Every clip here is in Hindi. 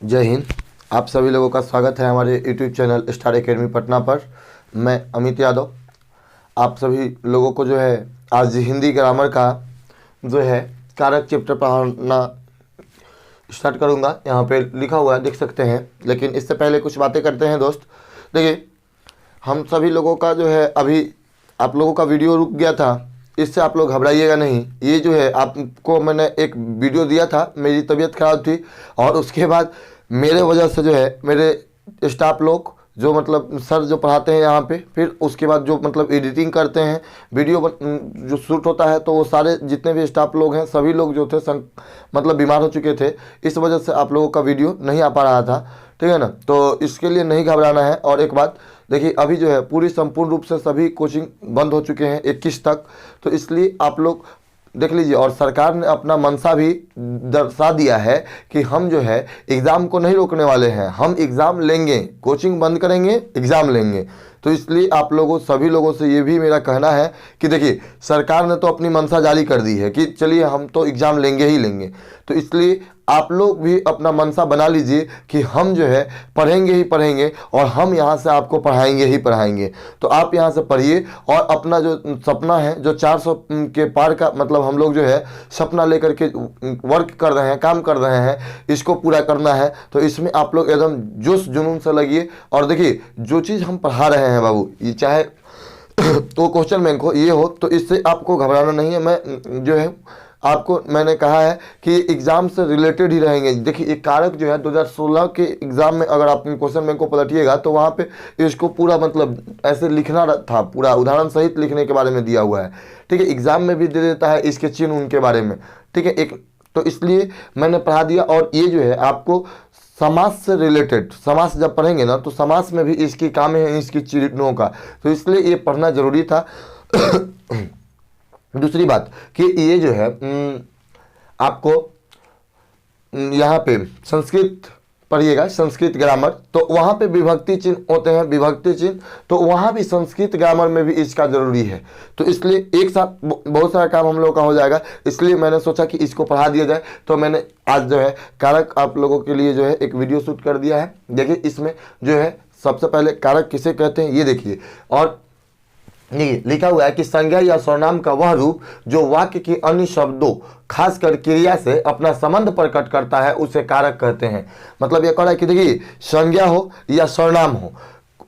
जय हिंद। आप सभी लोगों का स्वागत है हमारे YouTube channel star academy Patna पर। मैं अमित यादव आप सभी लोगों को जो है आज हिंदी ग्रामर का जो है कारक चैप्टर पढ़ाना स्टार्ट करूंगा। यहाँ पे लिखा हुआ है, देख सकते हैं। लेकिन इससे पहले कुछ बातें करते हैं दोस्त। देखिए, हम सभी लोगों का जो है अभी आप लोगों का वीडियो रुक गया था, इससे आप लोग घबराइएगा नहीं। ये जो है आपको मैंने एक वीडियो दिया था, मेरी तबीयत खराब थी और उसके बाद मेरे वजह से जो है मेरे स्टाफ लोग जो मतलब सर जो पढ़ाते हैं यहाँ पे, फिर उसके बाद जो मतलब एडिटिंग करते हैं वीडियो जो शूट होता है, तो वो सारे जितने भी स्टाफ लोग हैं सभी लोग जो थे मतलब बीमार हो चुके थे। इस वजह से आप लोगों का वीडियो नहीं आ पा रहा था, ठीक है ना। तो इसके लिए नहीं घबराना है। और एक बात देखिए, अभी जो है पूरी संपूर्ण रूप से सभी कोचिंग बंद हो चुके हैं 21 तक। तो इसलिए आप लोग देख लीजिए, और सरकार ने अपना मनसा भी दर्शा दिया है कि हम जो है एग्ज़ाम को नहीं रोकने वाले हैं, हम एग्ज़ाम लेंगे, कोचिंग बंद करेंगे, एग्ज़ाम लेंगे। तो इसलिए आप लोगों सभी लोगों से ये भी मेरा कहना है कि देखिए, सरकार ने तो अपनी मनसा जारी कर दी है कि चलिए हम तो एग्ज़ाम लेंगे ही लेंगे। तो इसलिए आप लोग भी अपना मनसा बना लीजिए कि हम जो है पढ़ेंगे ही पढ़ेंगे और हम यहाँ से आपको पढ़ाएंगे ही पढ़ाएंगे। तो आप यहाँ से पढ़िए और अपना जो सपना है, जो 400 के पार का मतलब हम लोग जो है सपना लेकर के वर्क कर रहे हैं, काम कर रहे हैं, इसको पूरा करना है। तो इसमें आप लोग एकदम जोश जुनून से लगिए। और देखिए, जो चीज़ हम पढ़ा रहे हैं बाबू, ये चाहे तो क्वेश्चन बैंक हो, ये हो, तो इससे आपको घबराना नहीं है। मैं जो है आपको मैंने कहा है कि एग्ज़ाम से रिलेटेड ही रहेंगे। देखिए, एक कारक जो है 2016 के एग्ज़ाम में अगर आप क्वेश्चन बैंक को पलटिएगा तो वहाँ पे इसको पूरा मतलब ऐसे लिखना था, पूरा उदाहरण सहित लिखने के बारे में दिया हुआ है, ठीक है। एग्ज़ाम में भी दे देता है इसके चिन्ह उनके बारे में, ठीक है। एक तो इसलिए मैंने पढ़ा दिया। और ये जो है आपको समाज से रिलेटेड, समाज जब पढ़ेंगे ना तो समाज में भी इसकी काम है, इसकी चिन्हों का, तो इसलिए ये पढ़ना जरूरी था। दूसरी बात कि ये जो है आपको यहाँ पे संस्कृत पढ़िएगा, संस्कृत ग्रामर, तो वहाँ पे विभक्ति चिन्ह होते हैं, विभक्ति चिन्ह, तो वहाँ भी संस्कृत ग्रामर में भी इसका ज़रूरी है। तो इसलिए एक साथ बहुत सारा काम हम लोगों का हो जाएगा, इसलिए मैंने सोचा कि इसको पढ़ा दिया जाए। तो मैंने आज जो है कारक आप लोगों के लिए जो है एक वीडियो शूट कर दिया है। देखिए, इसमें जो है सबसे पहले कारक किसे कहते हैं ये देखिए। और ये लिखा हुआ है कि संज्ञा या सर्वनाम का वह रूप जो वाक्य के अन्य शब्दों खासकर क्रिया से अपना संबंध प्रकट करता है उसे कारक कहते हैं। मतलब ये कह रहा है कि देखिए, संज्ञा हो या सर्वनाम हो,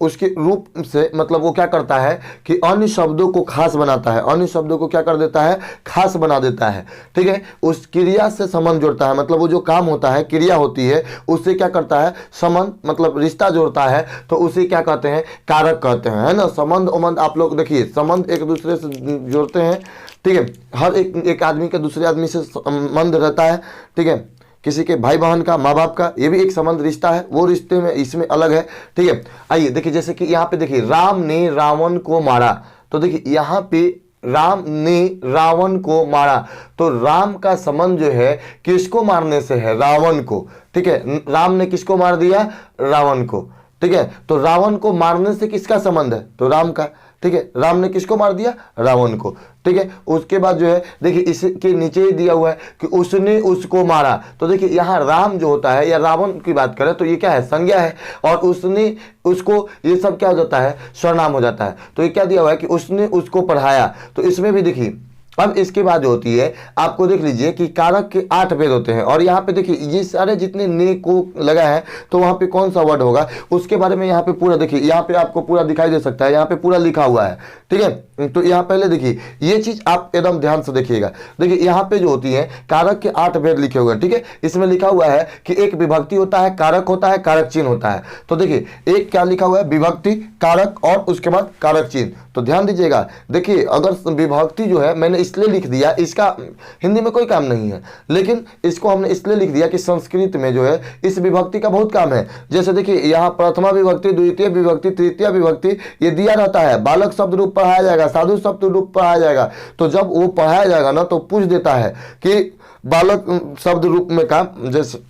उसके रूप से मतलब वो क्या करता है कि अन्य शब्दों को खास बनाता है, अन्य शब्दों को क्या कर देता है, खास बना देता है, ठीक है। उस क्रिया से संबंध जोड़ता है, मतलब वो जो काम होता है, क्रिया होती है, उससे क्या करता है, संबंध मतलब रिश्ता जोड़ता है, तो उसे क्या कहते हैं, कारक कहते हैं, है ना। संबंध उमंध आप लोग देखिए, संबंध एक दूसरे से जोड़ते हैं, ठीक है। हर एक आदमी का दूसरे आदमी से संबंध रहता है, ठीक है। किसी के भाई बहन का, माँ बाप का, ये भी एक संबंध रिश्ता है, वो रिश्ते में इसमें अलग है, ठीक है। आइए देखिए, जैसे कि यहाँ पे देखिए, राम ने रावण को मारा, तो देखिए यहाँ पे राम ने रावण को मारा, तो राम का संबंध जो है किसको मारने से है, रावण को, ठीक है। राम ने किसको मार दिया, रावण को, ठीक है। तो रावण को मारने से किसका संबंध है, तो राम का, ठीक है। राम ने किसको मार दिया, रावण को, ठीक है। उसके बाद जो है देखिए, इसके नीचे ही दिया हुआ है कि उसने उसको मारा, तो देखिए यहाँ राम जो होता है या रावण की बात करें तो ये क्या है, संज्ञा है, और उसने उसको, ये सब क्या हो जाता है, सर्वनाम हो जाता है। तो ये क्या दिया हुआ है कि उसने उसको पढ़ाया, तो इसमें भी देखिए। अब इसके बाद जो होती है, आपको देख लीजिए कि कारक के 8 भेद होते हैं, और यहाँ पे देखिए ये सारे जितने ने को लगा है, तो वहाँ पे कौन सा वर्ड होगा उसके बारे में यहाँ पे पूरा देखिए, यहाँ पे आपको पूरा दिखाई दे सकता है, यहाँ पे पूरा लिखा हुआ है, ठीक है। तो यहाँ पहले देखिए, ये चीज आप एकदम ध्यान से देखिएगा। देखिए यहाँ पे जो होती है कारक के 8 भेद लिखे हुए हैं, ठीक है। इसमें लिखा हुआ है कि एक विभक्ति होता है, कारक होता है, कारक चिन्ह होता है। तो देखिए एक क्या लिखा हुआ है, विभक्ति, कारक और उसके बाद कारक चिन्ह। तो ध्यान दीजिएगा, देखिए अगर विभक्ति जो है मैंने इसलिए लिख दिया, इसका हिंदी में कोई काम नहीं है, लेकिन इसको हमने इसलिए लिख दिया कि संस्कृत में जो है इस विभक्ति का बहुत काम है। जैसे देखिए यहाँ प्रथमा विभक्ति, द्वितीय विभक्ति, तृतीय विभक्ति, ये दिया रहता है। बालक शब्द रूप पढ़ाया जाएगा, साधु शब्द रूप पढ़ाया जाएगा। तो जब वो पढ़ाया जाएगा ना तो पूछ देता है कि बालक शब्द रूप में काम, जैसे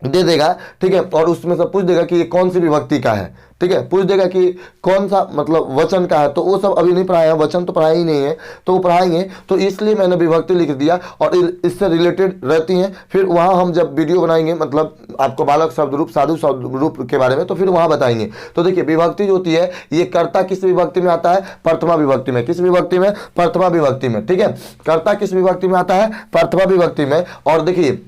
दे देगा, ठीक है, और उसमें से पूछ देगा कि ये कौन सी विभक्ति का है, ठीक है, पूछ देगा कि कौन सा मतलब वचन का है, तो वो सब अभी नहीं पढ़ाया, वचन तो पढ़ाया ही नहीं है, तो वो पढ़ाएंगे, तो इसलिए मैंने विभक्ति लिख दिया और इससे रिलेटेड रहती हैं। फिर वहाँ हम जब वीडियो बनाएंगे मतलब आपको बालक शब्द रूप साधु शब्द रूप के बारे में, तो फिर वहाँ बताएंगे। तो देखिए विभक्ति जो होती है ये कर्ता किस विभक्ति में आता है, प्रथमा विभक्ति में। किस विभक्ति में? प्रथमा विभक्ति में, ठीक है। कर्ता किस विभक्ति में आता है? प्रथमा विभक्ति में। और देखिए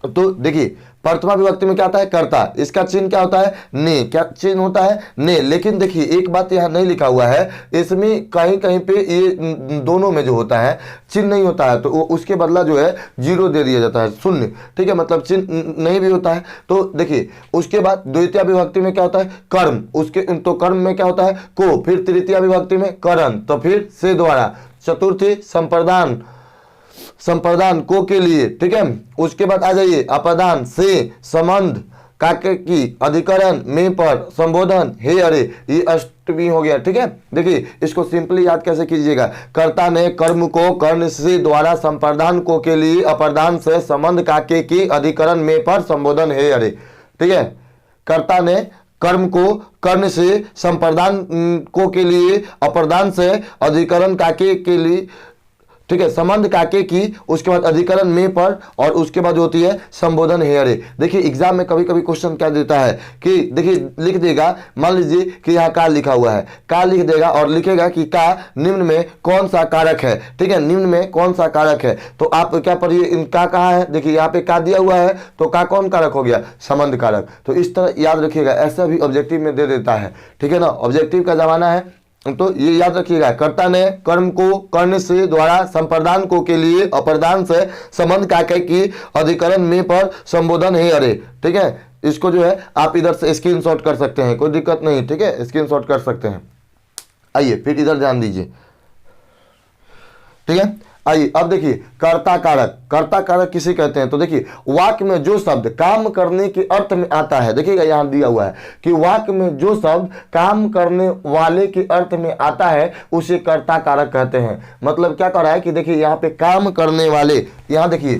तो देखिए प्रथमा विभक्ति में क्या आता है? कर्ता। इसका चिन्ह क्या होता है? ने। क्या चिन्ह होता है? ने। लेकिन देखिए एक बात यहाँ नहीं लिखा हुआ है, इसमें कहीं कहीं पे ये दोनों में जो होता है चिन्ह नहीं होता है, तो उसके बदला जो है 0 दे दिया जाता है, शून्य, ठीक है, मतलब चिन्ह नहीं भी होता है। तो देखिए उसके बाद द्वितीय विभक्ति में क्या होता है? कर्म। उसके तो कर्म में क्या होता है? को। फिर तृतीय विभक्ति में करण, तो फिर से द्वारा। चतुर्थी संप्रदान, संप्रदान को के लिए, ठीक है। उसके बाद आ जाइए अप्रदान से, संबंध काके की, अधिकरण में पर, संबोधन हे अरे, ये अष्टमी हो गया, ठीक है। देखिए इसको सिंपली याद कैसे कीजिएगा, कर्ता ने कर्म को कर्ण से, द्वारा, संप्रदान को के लिए, अप्रदान से, संबंध काके की, अधिकरण में पर, संबोधन हे अरे, ठीक है। कर्ता ने कर्म को कर्ण से, संप्रदान को के लिए, अप्रदान से, अधिकरण काके के लिए, ठीक है, संबंध काके की, उसके बाद अधिकरण में पर, और उसके बाद होती है संबोधन हे अरे। देखिए एग्जाम में कभी कभी क्वेश्चन क्या देता है कि देखिए लिख देगा, मान लीजिए कि यहाँ का लिखा हुआ है, का लिख देगा और लिखेगा कि का निम्न में कौन सा कारक है, ठीक है, निम्न में कौन सा कारक है। तो आप क्या पढ़िए, का कहाँ है? देखिए यहाँ पे का दिया हुआ है, तो का कौन कारक हो गया? संबंध कारक। तो इस तरह याद रखिएगा, ऐसा भी ऑब्जेक्टिव में दे देता है, ठीक है ना, ऑब्जेक्टिव का जमाना है। तो ये याद रखिएगा, कर्ता ने कर्म को कर्ण से, द्वारा, संप्रदान को के लिए, अप्रदान से, संबंध काके की, अधिकरण में पर, संबोधन हे अरे, ठीक है। इसको जो है आप इधर से स्क्रीनशॉट कर सकते हैं, कोई दिक्कत नहीं, ठीक है, स्क्रीनशॉट कर सकते हैं। आइए फिर इधर ध्यान दीजिए, ठीक है। आइए अब देखिए कर्ता कारक। कर्ता कारक किसे कहते हैं? तो देखिए वाक्य में जो शब्द काम करने के अर्थ में आता है, देखिएगा यहां दिया हुआ है कि वाक्य में जो शब्द काम करने वाले के अर्थ में आता है उसे कर्ता कारक कहते हैं। मतलब क्या कर रहा है कि देखिए यहाँ पे काम करने वाले, यहाँ देखिए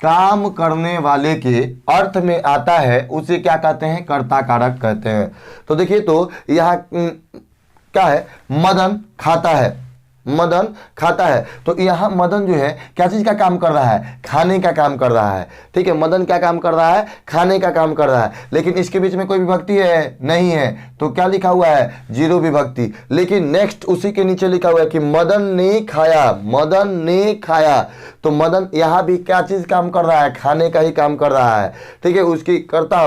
काम करने वाले के अर्थ में आता है उसे क्या कहते हैं? कर्ता कारक कहते हैं। तो देखिए तो यहाँ क्या है? मदन खाता है, मदन खाता है। तो यहाँ मदन जो है क्या चीज का काम कर रहा है? खाने का काम कर रहा है, ठीक है। मदन क्या काम कर रहा है? खाने का काम कर रहा है। लेकिन इसके बीच में कोई विभक्ति है? नहीं है। तो क्या लिखा हुआ है? 0 विभक्ति। लेकिन नेक्स्ट उसी के नीचे लिखा हुआ है कि मदन ने खाया, मदन ने खाया। तो मदन यहाँ भी क्या चीज काम कर रहा है? खाने का ही काम कर रहा है, ठीक है। उसकी कर्ता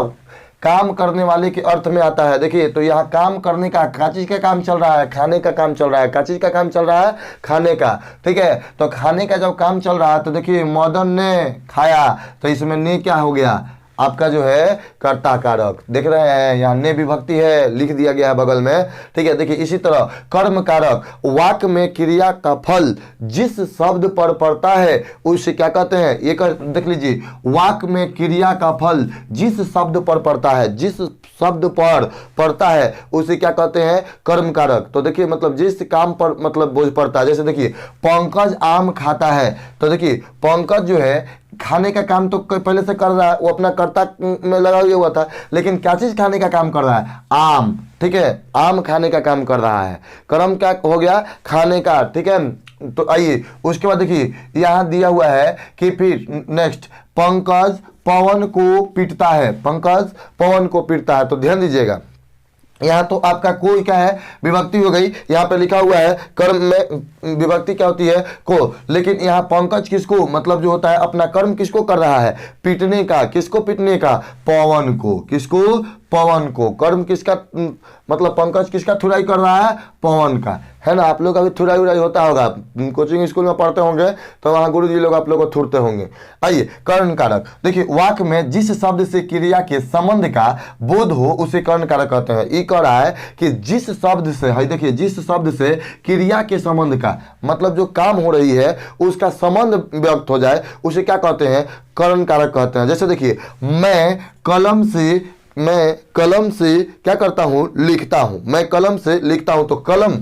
काम करने वाले के अर्थ में आता है। देखिए तो यहाँ काम करने का चीज का काम चल रहा है? खाने का काम चल रहा है। चीज का काम चल रहा है? खाने का, ठीक है। तो खाने का जब काम चल रहा है तो देखिए मदन ने खाया, तो इसमें ने क्या हो गया? आपका जो है कर्ता कारक। देख रहे हैं यहाँ ने विभक्ति है, लिख दिया गया है बगल में, ठीक है। देखिए इसी तरह कर्म कारक, वाक्य में क्रिया का फल जिस शब्द पर पड़ता है उसे क्या कहते हैं? ये देख लीजिए, वाक्य में क्रिया का फल जिस शब्द पर पड़ता है, जिस शब्द पर पड़ता है उसे क्या कहते हैं? कर्म कारक। तो देखिए मतलब जिस काम पर मतलब बोझ पड़ता है, जैसे देखिए पंकज आम खाता है, तो देखिए पंकज जो है खाने का काम तो पहले से कर रहा है, वो अपना कर्ता में लगा हुआ था, लेकिन क्या चीज खाने का काम कर रहा है? आम, ठीक है, आम खाने का काम कर रहा है। कर्म क्या हो गया? खाने का, ठीक है। तो आइए उसके बाद देखिए यहाँ दिया हुआ है कि फिर नेक्स्ट पंकज पवन को पीटता है, पंकज पवन को पीटता है। तो ध्यान दीजिएगा यहाँ तो आपका कोई क्या है? विभक्ति हो गई। यहाँ पे लिखा हुआ है कर्म में विभक्ति क्या होती है? को। लेकिन यहाँ पंकज किसको मतलब जो होता है अपना कर्म किसको कर रहा है? पीटने का। किसको पीटने का? पवन को। किसको? पवन को। कर्म किसका मतलब पंकज किसका थुराई कर रहा है? पवन का, है ना। आप लोग का भी थुराई उराई होता होगा, कोचिंग स्कूल में पढ़ते होंगे तो वहाँ गुरु जी लोग आप लोग को थुरते होंगे। आइए कर्ण कारक। देखिए वाक्य में जिस शब्द से क्रिया के संबंध का बोध हो उसे कर्ण कारक कहते हैं। ये कह रहा है कि जिस शब्द से है, देखिए जिस शब्द से क्रिया के संबंध का मतलब जो काम हो रही है उसका संबंध व्यक्त हो जाए उसे क्या कहते हैं? कर्ण कारक कहते हैं। जैसे देखिए मैं कलम से क्या करता हूं? लिखता हूं। मैं कलम से लिखता हूं। तो कलम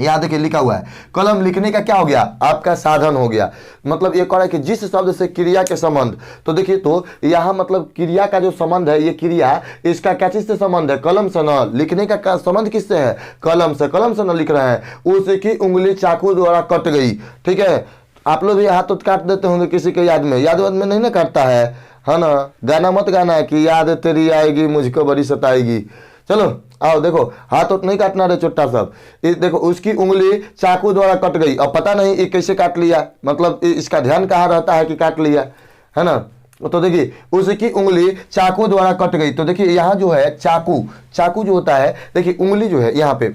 यहाँ देखिए लिखा हुआ है कलम लिखने का क्या हो गया, आपका साधन हो गया। मतलब ये कह रहा है कि जिस शब्द से क्रिया के संबंध, तो देखिए तो यहाँ मतलब क्रिया का जो संबंध है, ये क्रिया इसका क्या चीज से संबंध है, कलम से न। लिखने का संबंध किससे है, कलम से। कलम से न लिख रहे हैं, उसकी उंगली चाकू द्वारा कट गई। ठीक है, आप लोग भी हाथ काट देते होंगे किसी के याद में, याद में नहीं ना काटता है ना। गाना मत गाना है कि याद तेरी आएगी मुझको बड़ी सताएगी। चलो आओ देखो, हाथ तो नहीं काटना रे चुट्टा सब। देखो उसकी उंगली चाकू द्वारा कट गई। अब पता नहीं ये कैसे काट लिया, मतलब इसका ध्यान कहाँ रहता है कि काट लिया, है ना। तो देखिए उसकी उंगली चाकू द्वारा कट गई। तो देखिए यहाँ जो है चाकू, चाकू जो होता है, देखिए उंगली जो है यहाँ पे,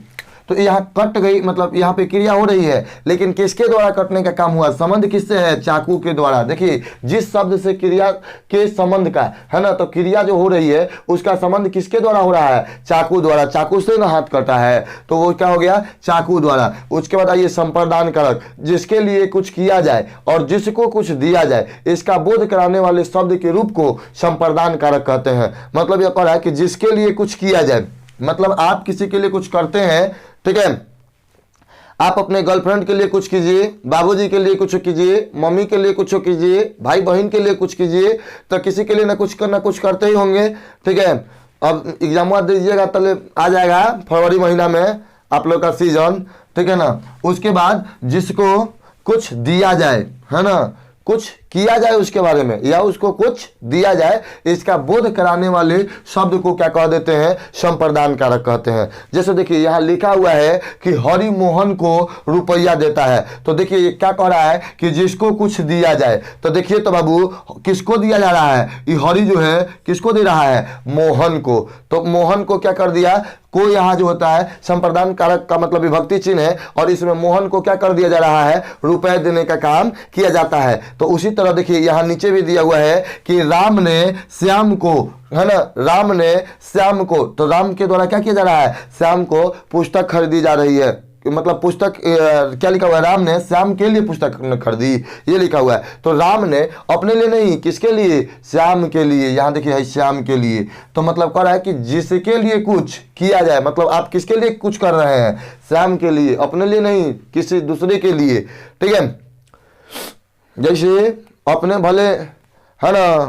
तो यहाँ कट गई, मतलब यहाँ पे क्रिया हो रही है, लेकिन किसके द्वारा कटने का काम हुआ, संबंध किससे है, चाकू के द्वारा। देखिए जिस शब्द से क्रिया के संबंध का है ना, तो क्रिया जो हो रही है उसका संबंध किसके द्वारा हो रहा है, चाकू द्वारा। चाकू से ना हाथ कटा है, तो वो क्या हो गया, चाकू द्वारा। उसके बाद आइए संप्रदान कारक, जिसके लिए कुछ किया जाए और जिसको कुछ दिया जाए, इसका बोध कराने वाले शब्द के रूप को संप्रदान कारक कहते हैं। मतलब यह कह रहा है कि जिसके लिए कुछ किया जाए, मतलब आप किसी के लिए कुछ करते हैं, ठीक है, आप अपने गर्लफ्रेंड के लिए कुछ कीजिए, बाबूजी के लिए कुछ कीजिए, मम्मी के लिए कुछ कीजिए, भाई बहन के लिए कुछ कीजिए, तो किसी के लिए ना कुछ करते ही होंगे। ठीक है, अब एग्जाम दीजिएगा तो आ जाएगा फरवरी महीना में आप लोग का सीजन, ठीक है ना। उसके बाद जिसको कुछ दिया जाए, है ना, कुछ किया जाए उसके बारे में, या उसको कुछ दिया जाए, इसका बोध कराने वाले शब्द को क्या कह देते हैं, संप्रदान कारक कहते हैं। जैसे देखिए यहाँ लिखा हुआ है कि हरि मोहन को रुपया देता है। तो देखिए ये क्या कह रहा है कि जिसको कुछ दिया जाए। तो देखिए तो बाबू किसको दिया जा रहा है, ये हरि जो है किसको दे रहा है, मोहन को। तो मोहन को क्या कर दिया, को यहाँ जो होता है संप्रदान कारक का मतलब विभक्ति चिन्ह है, और इसमें मोहन को क्या कर दिया जा रहा है, रुपए देने का काम किया जाता है। तो उसी तरह देखिए यहाँ नीचे भी दिया हुआ है कि राम ने श्याम को, है ना, राम ने श्याम को, तो राम के द्वारा क्या किया जा रहा है, श्याम को पुस्तक खरीदी जा रही है। मतलब पुस्तक क्या लिखा हुआ है, राम ने श्याम के लिए पुस्तक खरीदी, ये लिखा हुआ है। तो राम ने अपने लिए नहीं, किसके लिए, श्याम के लिए। यहाँ देखिए है श्याम के लिए। तो मतलब कह रहा है कि जिसके लिए कुछ किया जाए, मतलब आप किसके लिए कुछ कर रहे हैं, श्याम के लिए, अपने लिए नहीं, किसी दूसरे के लिए। ठीक है, जैसे अपने भले, है ना,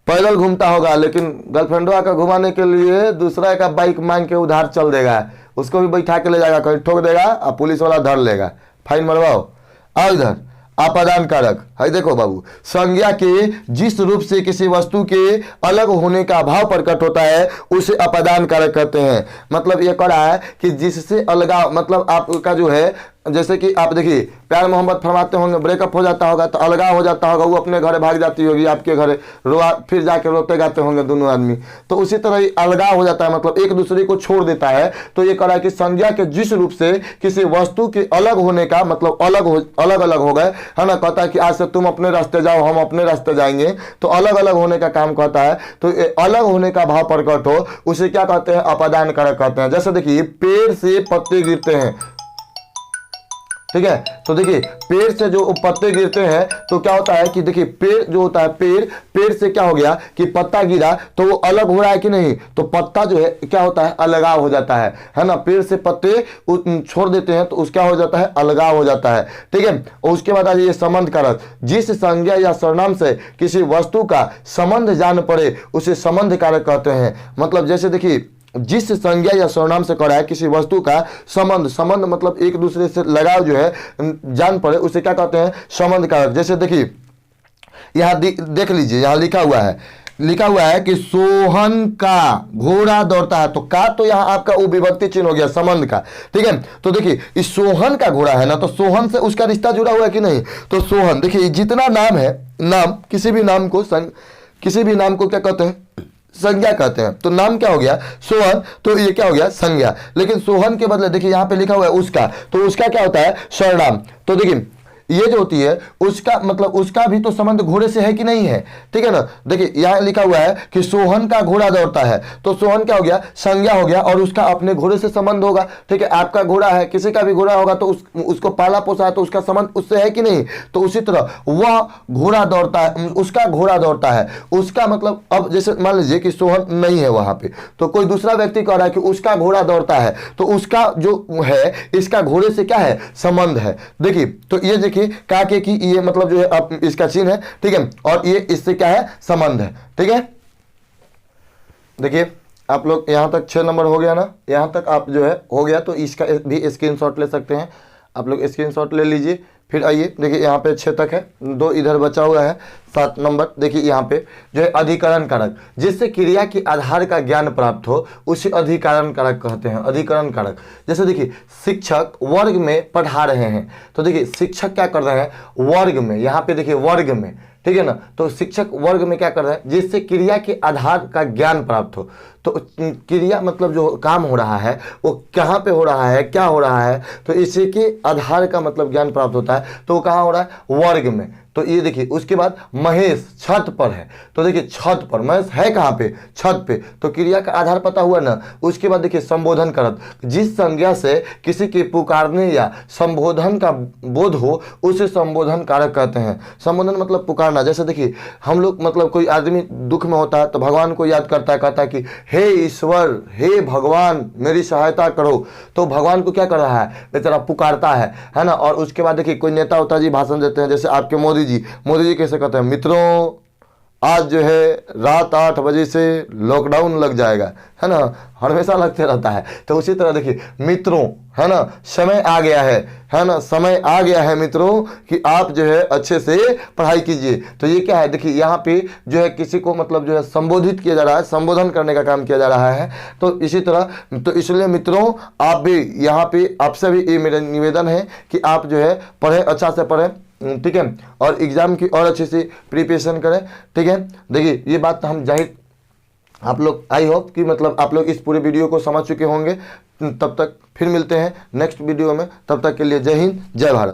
पैदल घूमता होगा, लेकिन गर्लफ्रेंडवा का घुमाने के लिए दूसरा का बाइक मांग के उधार चल देगा, उसको भी बैठा के ले जाएगा, कहीं ठोक देगा और पुलिस वाला धर लेगा, फाइन मरवाओ। आओ इधर, अपादान कारक है। देखो बाबू, संज्ञा के जिस रूप से किसी वस्तु के अलग होने का भाव प्रकट होता है उसे अपादान कारक कहते हैं। मतलब ये कह रहा है कि जिससे अलगाव, मतलब आपका जो है, जैसे कि आप देखिए प्यार मोहब्बत फरमाते होंगे, ब्रेकअप हो जाता होगा तो अलगाव हो जाता होगा, वो अपने घर भाग जाती होगी, आपके घर रोआ, फिर जाके रोते गाते होंगे दोनों आदमी। तो उसी तरह ही अलगाव हो जाता है, मतलब एक दूसरे को छोड़ देता है। तो ये कह रहा है कि संज्ञा के जिस रूप से किसी वस्तु के अलग होने का मतलब अलग अलग हो गए, है ना। कहता है कि आज से तुम अपने रास्ते जाओ, हम अपने रास्ते जाएंगे, तो अलग अलग होने का काम कहता है। तो अलग होने का भाव प्रकट हो उसे क्या कहते हैं, अपादान कारक कहते हैं। जैसे देखिए पेड़ से पत्ते गिरते हैं, ठीक है, तो देखिए पेड़ से जो पत्ते गिरते हैं तो क्या होता है कि देखिए पेड़ जो होता है, पेड़ से क्या हो गया कि पत्ता गिरा तो वो अलग हो रहा है कि नहीं, तो पत्ता जो है क्या होता है, अलगाव हो जाता है ना। पेड़ से पत्ते छोड़ देते हैं तो उसका हो जाता है, अलगाव हो जाता है। ठीक है, और उसके बाद आ जाइए संबंध कारक। जिस संज्ञा या सर्वनाम से किसी वस्तु का संबंध जान पड़े उसे संबंध कारक कहते हैं। मतलब जैसे देखिए जिस संज्ञा या सर्वनाम से करा है किसी वस्तु का संबंध मतलब एक दूसरे से लगाव जो है जान पड़े, उसे क्या कहते हैं, संबंध कारक। जैसे देखिए यहाँ देख लीजिए, यहाँ लिखा हुआ है कि सोहन का घोड़ा दौड़ता है। तो का तो यहाँ आपका वो विभक्ति चिन्ह हो गया संबंध का। ठीक है, तो देखिए इस सोहन का घोड़ा है ना, तो सोहन से उसका रिश्ता जुड़ा हुआ है कि नहीं। तो सोहन देखिए जितना नाम है, नाम किसी भी नाम को क्या कहते हैं, संज्ञा कहते हैं। तो नाम क्या हो गया, सोहन, तो ये क्या हो गया, संज्ञा। लेकिन सोहन के बदले देखिए यहाँ पे लिखा हुआ है उसका, तो उसका क्या होता है, सर्वनाम। तो देखिए ये जो होती है उसका मतलब उसका भी तो संबंध घोड़े से है कि नहीं है, ठीक है ना। देखिए यहाँ लिखा हुआ है कि सोहन का घोड़ा दौड़ता है, तो सोहन क्या हो गया, संज्ञा हो गया और उसका अपने घोड़े से संबंध होगा, ठीक है। आपका घोड़ा है, किसी का भी घोड़ा होगा तो उसको पाला पोसा है तो उसका संबंध उससे है कि नहीं। तो उसी तरह वह घोड़ा दौड़ता है, उसका घोड़ा दौड़ता है, उसका मतलब अब जैसे मान लीजिए कि सोहन नहीं है वहां पे, तो कोई दूसरा व्यक्ति कह रहा है कि उसका घोड़ा दौड़ता है, तो उसका जो है इसका घोड़े से क्या है, संबंध है। देखिए तो ये देखिए काके की ये मतलब जो है अब इसका चिन्ह है, ठीक है, और ये इससे क्या है, संबंध है, ठीक है। देखिए आप लोग यहाँ तक 6 नंबर हो गया ना, यहाँ तक आप जो है हो गया, तो इसका भी स्क्रीनशॉट ले सकते हैं आप लोग, स्क्रीनशॉट ले लीजिए। फिर आइए देखिए यहाँ पे 6 तक है, 2 इधर बचा हुआ है, 7 नंबर देखिए यहाँ पे जो है अधिकरण कारक, जिससे क्रिया के आधार का ज्ञान प्राप्त हो उसे अधिकरण कारक कहते हैं, अधिकरण कारक। जैसे देखिए शिक्षक वर्ग में पढ़ा रहे हैं, तो देखिए शिक्षक क्या कर रहे हैं, वर्ग में, यहाँ पे देखिए वर्ग में, ठीक है ना, तो शिक्षक वर्ग में क्या कर रहे हैं, जिससे क्रिया के आधार का ज्ञान प्राप्त हो। तो क्रिया मतलब जो काम हो रहा है वो कहाँ पे हो रहा है, क्या हो रहा है, तो इसी के आधार का मतलब ज्ञान प्राप्त होता है, तो वो कहाँ हो रहा है, वर्ग में। तो ये देखिए उसके बाद महेश छत पर है, तो देखिए छत पर, महेश है कहाँ पे, छत पे, तो क्रिया का आधार पता हुआ ना। उसके बाद देखिए संबोधन करत, जिस संज्ञा से किसी के पुकारने या संबोधन का बोध हो उसे संबोधन कारक कहते हैं। संबोधन मतलब पुकारना, जैसे देखिए हम लोग मतलब कोई आदमी दुख में होता है तो भगवान को याद करता है, कहता है कि हे ईश्वर, हे भगवान मेरी सहायता करो, तो भगवान को क्या कर रहा है, बेचारा पुकारता है ना। और उसके बाद देखिए कोई नेता उता जी भाषण देते हैं, जैसे आपके मोदी जी कैसे कहते हैं, मित्रों आज जो है रात 8 बजे से लॉकडाउन लग जाएगा, है ना, हमेशा लगते रहता है। तो उसी तरह देखिए मित्रों, है ना, समय आ गया है ना, समय आ गया है मित्रों कि आप जो है अच्छे से पढ़ाई कीजिए। तो ये क्या है, देखिए यहाँ पे जो है किसी को मतलब जो है संबोधित किया जा रहा है, संबोधन करने का काम किया जा रहा है। तो इसी तरह तो इसलिए मित्रों आप भी यहाँ पे, आपसे भी ये मेरा निवेदन है कि आप जो है पढ़ें, अच्छा से पढ़ें, ठीक है, और एग्जाम की और अच्छे से प्रिपरेशन करें, ठीक है। देखिए ये बात हम जाहिर आप लोग, आई होप कि मतलब आप लोग इस पूरे वीडियो को समझ चुके होंगे। तब तक फिर मिलते हैं नेक्स्ट वीडियो में, तब तक के लिए जय हिंद जय भारत।